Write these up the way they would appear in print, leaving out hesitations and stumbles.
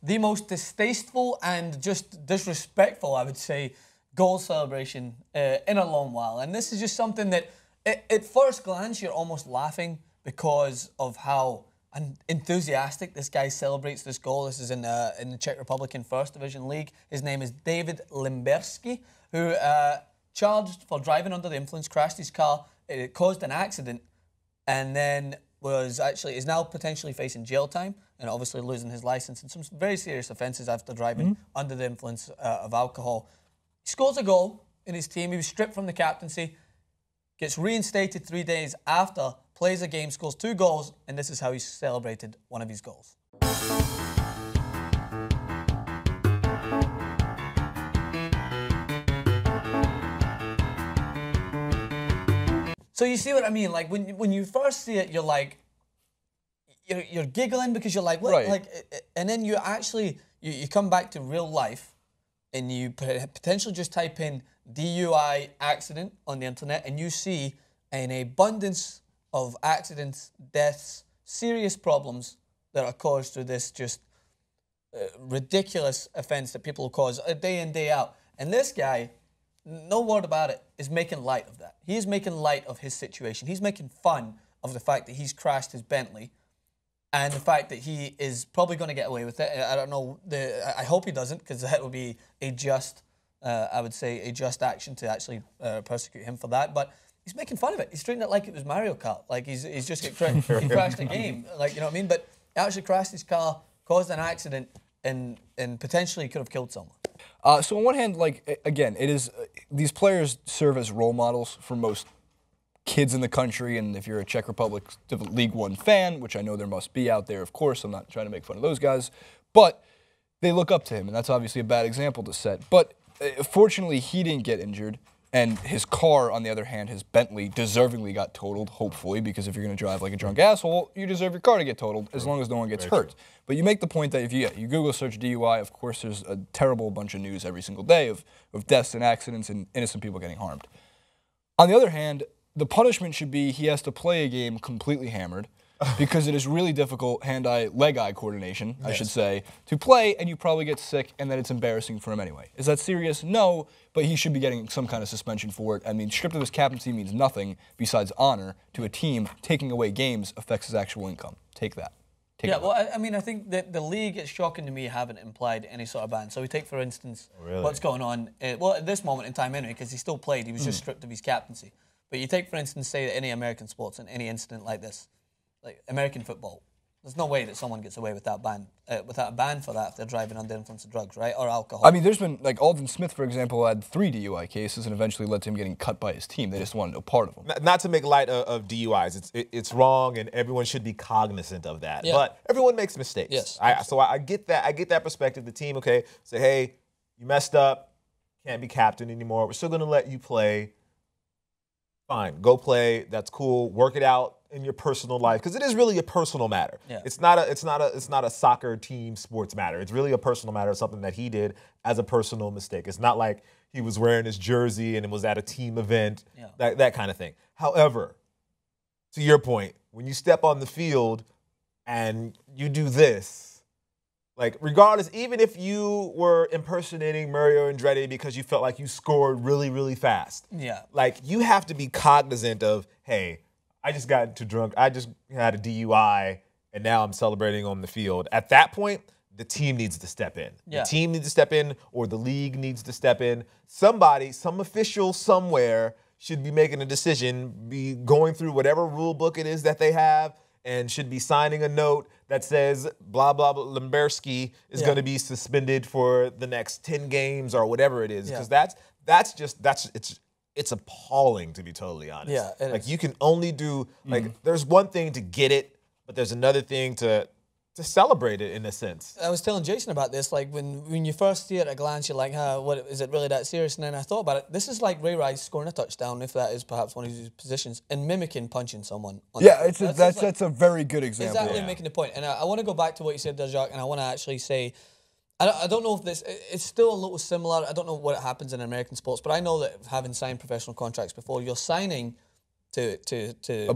the most distasteful and just disrespectful, I would say, goal celebration in a long while. And this is just something that, at first glance, you're almost laughing because of how enthusiastic this guy celebrates this goal. This is in the Czech Republic in First Division League. His name is David Limbersky, who charged for driving under the influence, crashed his car, it caused an accident, and then is now potentially facing jail time and obviously losing his license and some very serious offences after driving under the influence of alcohol. He scores a goal in his team. He was stripped from the captaincy, gets reinstated 3 days after, plays a game, scores 2 goals, and this is how he celebrated one of his goals. So you see what I mean? Like when you first see it, you're like, you're giggling because you're like, what? Right. Like, and then you actually you come back to real life, and you potentially just type in DUI accident on the internet, and you see an abundance of accidents, deaths, serious problems that are caused through this just ridiculous offence that people cause day in, day out. And this guy, no word about it, is making light of that. He is making light of his situation. He's making fun of the fact that he's crashed his Bentley and the fact that he is probably going to get away with it. I don't know. I hope he doesn't, because that would be a just, I would say, a just action to actually persecute him for that. But he's making fun of it. He's treating it like it was Mario Kart. Like he's just he crashed a game. Like, you know what I mean? But he actually crashed his car, caused an accident, and potentially could have killed someone. So on one hand, like, again, it is these players serve as role models for most kids in the country, and if you're a Czech Republic League One fan, which I know there must be out there, of course, I'm not trying to make fun of those guys, but they look up to him, and that's obviously a bad example to set. But fortunately, he didn't get injured, and his car, on the other hand, his Bentley, deservingly got totaled, hopefully, because if you're going to drive like a drunk asshole, you deserve your car to get totaled, as long as no one gets hurt. But you make the point that if you Google search DUI, of course, there's a terrible bunch of news every single day of deaths and accidents and innocent people getting harmed. On the other hand, the punishment should be he has to play a game completely hammered, because it is really difficult hand-eye, leg-eye coordination, I should say, to play, and you probably get sick, and then it's embarrassing for him anyway. Is that serious? No, but he should be getting some kind of suspension for it. I mean, stripped of his captaincy means nothing besides honor to a team. Taking away games affects his actual income. Take that. Yeah, well, I mean, I think that the league, it's shocking to me, haven't implied any sort of ban. So we take, for instance, what's going on, well, at this moment in time anyway, because he still played, he was just stripped of his captaincy. But you take, for instance, say any American sports and any incident like this, like American football, there's no way that someone gets away without a ban for that if they're driving under the influence of drugs, right, or alcohol. I mean, there's been, like, Alden Smith, for example, had 3 DUI cases and eventually led to him getting cut by his team. They just wanted no part of him. Not to make light of DUIs. It's wrong, and everyone should be cognizant of that. Yeah. But everyone makes mistakes. Yes. So I get that. I get that perspective. The team, okay, say, hey, you messed up, can't be captain anymore. We're still going to let you play. Fine, go play. That's cool. Work it out in your personal life, because it is really a personal matter. Yeah. It's not a soccer team sports matter. It's really a personal matter. It's something that he did as a personal mistake. It's not like he was wearing his jersey and it was at a team event. Yeah. That kind of thing. However, to your point, when you step on the field and you do this, like, regardless, even if you were impersonating Mario Andretti because you felt like you scored really, really fast, like, you have to be cognizant of, hey, I just got too drunk, I just had a DUI, and now I'm celebrating on the field. At that point, the team needs to step in. Yeah. The team needs to step in, or the league needs to step in. Somebody, some official somewhere should be making a decision, be going through whatever rule book it is that they have, and should be signing a note that says blah, blah, blah, Limbersky is going to be suspended for the next 10 games or whatever it is. Because it's appalling, to be totally honest. Yeah, like, you can only do, like, there's one thing to get it, but there's another thing to celebrate it, in a sense. I was telling Jason about this, like, when you first see it at a glance, you're like, what, is it really that serious? And then I thought about it. This is like Ray Rice scoring a touchdown, if that is perhaps one of his positions, and mimicking punching someone. That's a very good example. Exactly, making the point. And I want to go back to what you said there, Jacques, and I want to actually say, I don't know if this, it's still a little similar. I don't know what happens in American sports, but I know that having signed professional contracts before, you're signing to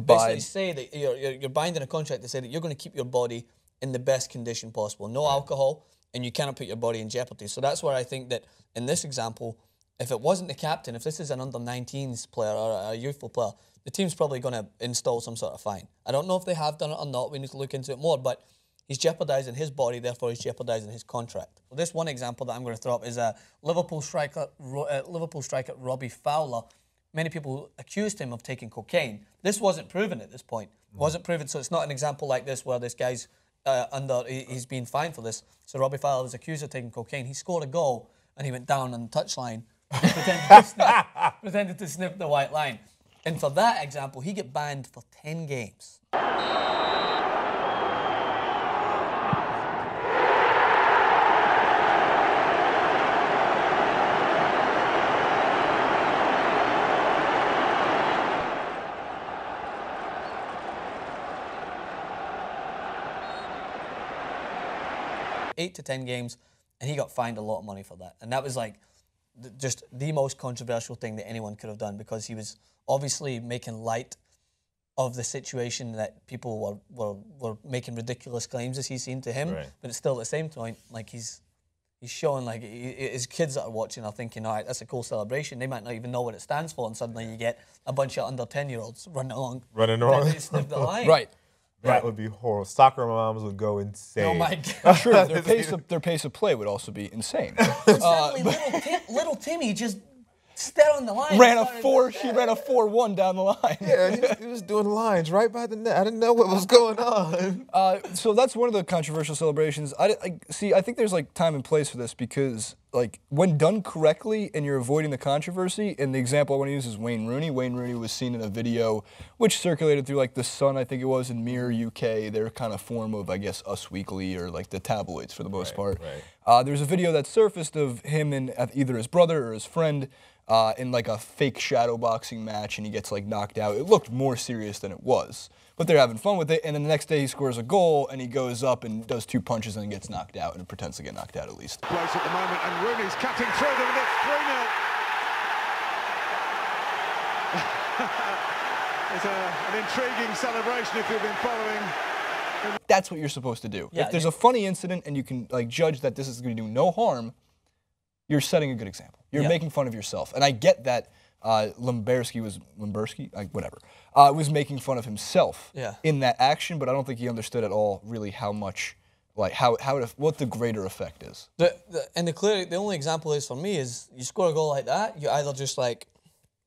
basically say that you're binding a contract to say that you're going to keep your body in the best condition possible. No alcohol, and you cannot put your body in jeopardy. So that's where I think that in this example, if it wasn't the captain, if this is an under-19s player or a youthful player, the team's probably going to install some sort of fine. I don't know if they have done it or not. We need to look into it more, but he's jeopardising his body, therefore he's jeopardising his contract. Well, this one example that I'm going to throw up is a Liverpool striker Robbie Fowler. Many people accused him of taking cocaine. This wasn't proven at this point. It wasn't proven, so it's not an example like this where this guy's he's been fined for this. So Robbie Fowler was accused of taking cocaine. He scored a goal and he went down on the touchline and pretended to sniff the white line. And for that example, he get banned for 10 games. 8 to 10 games, and he got fined a lot of money for that. And that was like just the most controversial thing that anyone could have done, because he was obviously making light of the situation that people were making ridiculous claims, as he seemed to him. Right. But it's still at the same point, like he's showing, like his kids that are watching are thinking, all right, that's a cool celebration. They might not even know what it stands for, and suddenly you get a bunch of under 10-year-olds running along. They sniff the line. Right. That would be horrible. Soccer moms would go insane. Oh my God! Sure, their pace of play would also be insane. Little Timmy just stayed on the line. He ran a 4-1 down the line. Yeah, he was doing lines right by the net. I didn't know what was going on. So that's one of the controversial celebrations. I think there's like time and place for this, because like when done correctly and you're avoiding the controversy, and the example I want to use is Wayne Rooney. Wayne Rooney was seen in a video which circulated through like The Sun, I think it was, in Mirror UK, their kind of form of, I guess, Us Weekly or like the tabloids for the most part. Right. There's a video that surfaced of him and either his brother or his friend in like a fake shadow boxing match, and he gets like knocked out. It looked more serious than it was, but they're having fun with it. And then the next day he scores a goal and he goes up and does 2 punches and gets knocked out, and pretends to get knocked out at least. Place at the moment, and Rooney's cutting through them, and it's 3-0. It's an intriguing celebration if you've been following. That's what you're supposed to do. Yeah, if there's a funny incident and you can like judge that this is going to do no harm, you're setting a good example. You're making fun of yourself. And I get that Limbersky, was making fun of himself in that action, but I don't think he understood at all really how much, like what the greater effect is. The only example is for me is you score a goal like that, you either just like,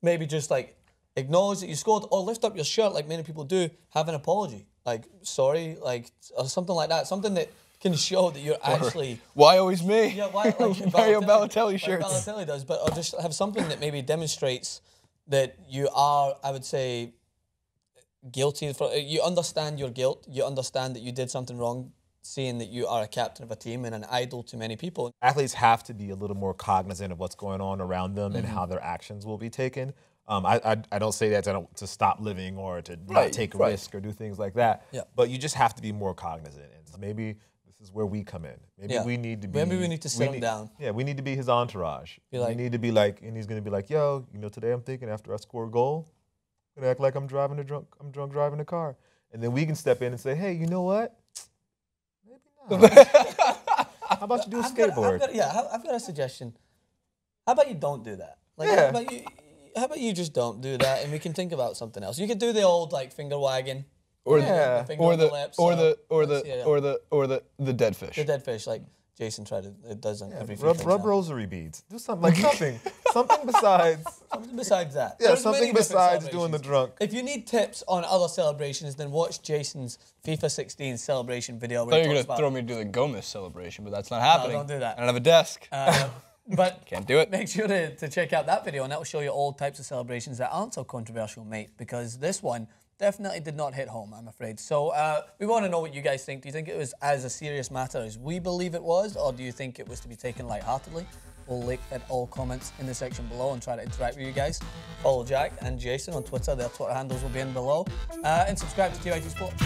maybe just like acknowledge that you scored, or lift up your shirt like many people do, have an apology. Like, sorry, like, or something like that. Something that can show that you're actually... Why always me? Yeah, why? Like Mario Balotelli shirts. Like Balotelli does, but or just have something that maybe demonstrates that you are, I would say, guilty. You understand your guilt. You understand that you did something wrong, seeing that you are a captain of a team and an idol to many people. Athletes have to be a little more cognizant of what's going on around them and how their actions will be taken. I don't say that to stop living or to not take a risk or do things like that. Yeah. But you just have to be more cognizant. And maybe this is where we come in. Maybe we need to be. Maybe we need to sit him down. Yeah, we need to be his entourage. We need to be like, and he's going to be like, yo, you know, today I'm thinking after I score a goal, I'm going to act like I'm drunk driving a car. And then we can step in and say, hey, you know what? Maybe not. How about you do a skateboard? I've got a suggestion. How about you don't do that? Like, how about you just don't do that, and we can think about something else? You could do the old like finger wagging, or the dead fish. The dead fish, like Jason does on every rub rosary beads. Do something like something besides that. Yeah, something besides doing the drunk. If you need tips on other celebrations, then watch Jason's FIFA 16 celebration video. I thought you were going to throw me to do the Gomez celebration, but that's not happening. No, don't do that. I don't have a desk. But can't do it. Make sure to check out that video, and that will show you all types of celebrations that aren't so controversial, mate, because this one definitely did not hit home, I'm afraid. So we want to know what you guys think. Do you think it was as a serious matter as we believe it was, or do you think it was to be taken lightheartedly? We'll link at all comments in the section below and try to interact with you guys. Follow Jack and Jason on Twitter. Their Twitter handles will be in below. And subscribe to TYT Sports.